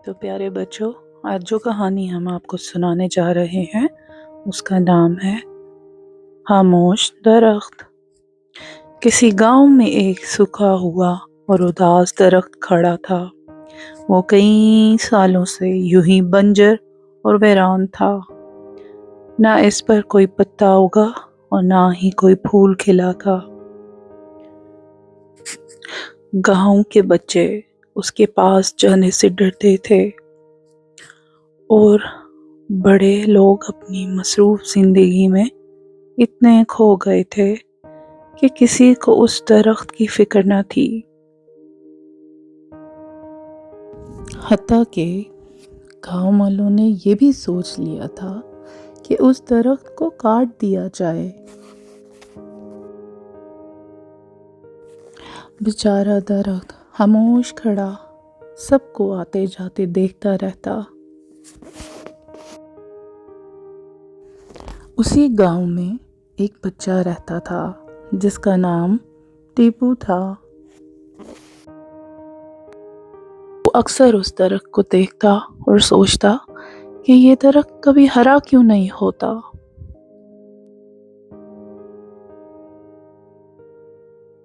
تو پیارے بچوں، آج جو کہانی ہم آپ کو سنانے جا رہے ہیں اس کا نام ہے خاموش درخت۔ کسی گاؤں میں ایک سوکھا ہوا اور اداس درخت کھڑا تھا۔ وہ کئی سالوں سے یوں ہی بنجر اور ویران تھا۔ نہ اس پر کوئی پتا اگا اور نہ ہی کوئی پھول کھلا تھا۔ گاؤں کے بچے اس کے پاس جانے سے ڈرتے تھے اور بڑے لوگ اپنی مصروف زندگی میں اتنے کھو گئے تھے کہ کسی کو اس درخت کی فکر نہ تھی۔ حتیٰ کہ گاؤں والوں نے یہ بھی سوچ لیا تھا کہ اس درخت کو کاٹ دیا جائے۔ بیچارہ درخت خاموش کھڑا سب کو آتے جاتے دیکھتا رہتا۔ اسی گاؤں میں ایک بچہ رہتا تھا جس کا نام ٹیپو تھا۔ وہ اکثر اس درخت کو دیکھتا اور سوچتا کہ یہ درخت کبھی ہرا کیوں نہیں ہوتا۔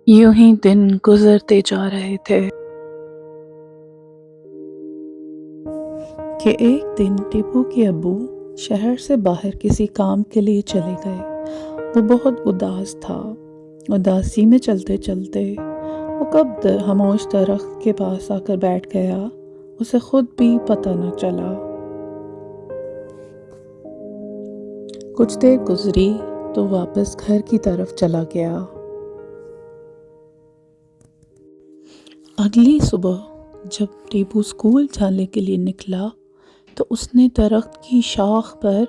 یوں ہی دن گزرتے جا رہے تھے کہ ایک دن ٹیپو کے ابو شہر سے باہر کسی کام کے لیے چلے گئے۔ وہ بہت اداس تھا۔ اداسی میں چلتے چلتے وہ کب خاموش درخت کے پاس آ کر بیٹھ گیا، اسے خود بھی پتہ نہ چلا۔ کچھ دیر گزری تو واپس گھر کی طرف چلا گیا۔ اگلی صبح جب ٹیپو اسکول جانے کے لیے نکلا تو اس نے درخت کی شاخ پر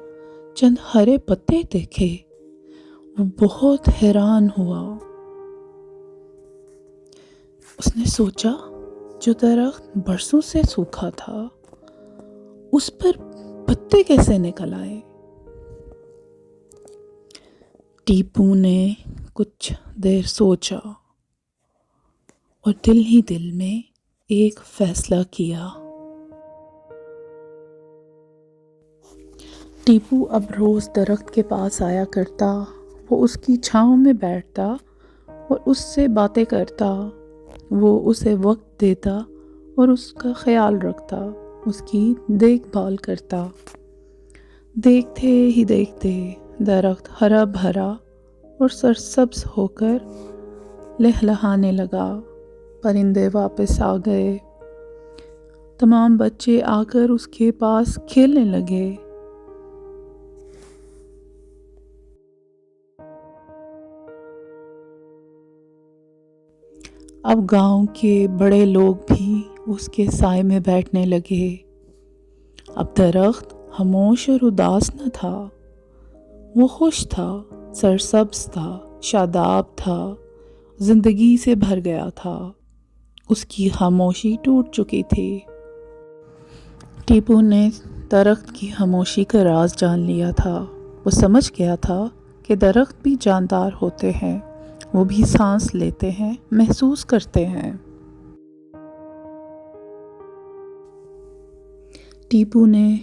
چند ہرے پتے دیکھے۔ وہ بہت حیران ہوا۔ اس نے سوچا جو درخت برسوں سے سوکھا تھا اس پر پتے کیسے نکل آئے۔ ٹیپو نے کچھ دیر سوچا اور دل ہی دل میں ایک فیصلہ کیا۔ ٹیپو اب روز درخت کے پاس آیا کرتا۔ وہ اس کی چھاؤں میں بیٹھتا اور اس سے باتیں کرتا۔ وہ اسے وقت دیتا اور اس کا خیال رکھتا، اس کی دیکھ بھال کرتا۔ دیکھتے ہی دیکھتے درخت ہرا بھرا اور سرسبز ہو کر لہلہانے لگا۔ پرندے واپس آ گئے۔ تمام بچے آ کر اس کے پاس کھیلنے لگے۔ اب گاؤں کے بڑے لوگ بھی اس کے سائے میں بیٹھنے لگے۔ اب درخت خاموش اور اداس نہ تھا، وہ خوش تھا، سرسبز تھا، شاداب تھا، زندگی سے بھر گیا تھا۔ اس کی خاموشی ٹوٹ چکی تھی۔ ٹیپو نے درخت کی خاموشی کا راز جان لیا تھا۔ وہ سمجھ گیا تھا کہ درخت بھی جاندار ہوتے ہیں، وہ بھی سانس لیتے ہیں، محسوس کرتے ہیں۔ ٹیپو نے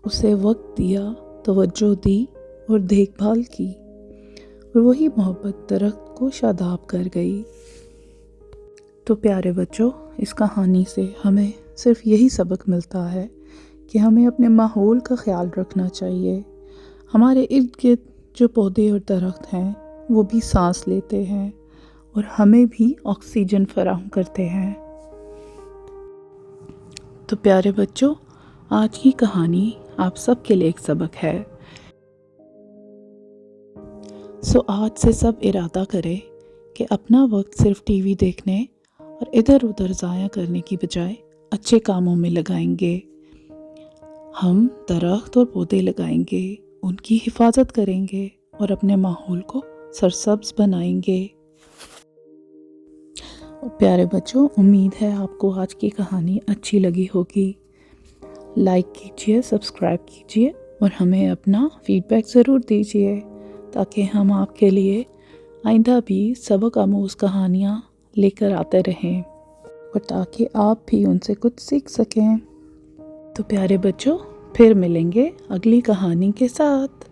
اسے وقت دیا، توجہ دی اور دیکھ بھال کی، اور وہی محبت درخت کو شاداب کر گئی۔ تو پیارے بچوں، اس کہانی سے ہمیں صرف یہی سبق ملتا ہے کہ ہمیں اپنے ماحول کا خیال رکھنا چاہیے۔ ہمارے ارد گرد جو پودے اور درخت ہیں وہ بھی سانس لیتے ہیں اور ہمیں بھی آکسیجن فراہم کرتے ہیں۔ تو پیارے بچوں، آج کی کہانی آپ سب کے لیے ایک سبق ہے۔ آج سے سب ارادہ کریں کہ اپنا وقت صرف ٹی وی دیکھنے اور ادھر ادھر ضائع کرنے کی بجائے اچھے کاموں میں لگائیں گے۔ ہم درخت اور پودے لگائیں گے، ان کی حفاظت کریں گے اور اپنے ماحول کو سرسبز بنائیں گے۔ پیارے بچوں، امید ہے آپ کو آج کی کہانی اچھی لگی ہوگی۔ لائک کیجئے، سبسکرائب کیجئے اور ہمیں اپنا فیڈ بیک ضرور دیجئے تاکہ ہم آپ کے لیے آئندہ بھی سبق آموز کہانیاں لے کر آتے رہیں اور تاکہ آپ بھی ان سے کچھ سیکھ سکیں۔ تو پیارے بچوں پھر ملیں گے اگلی کہانی کے ساتھ۔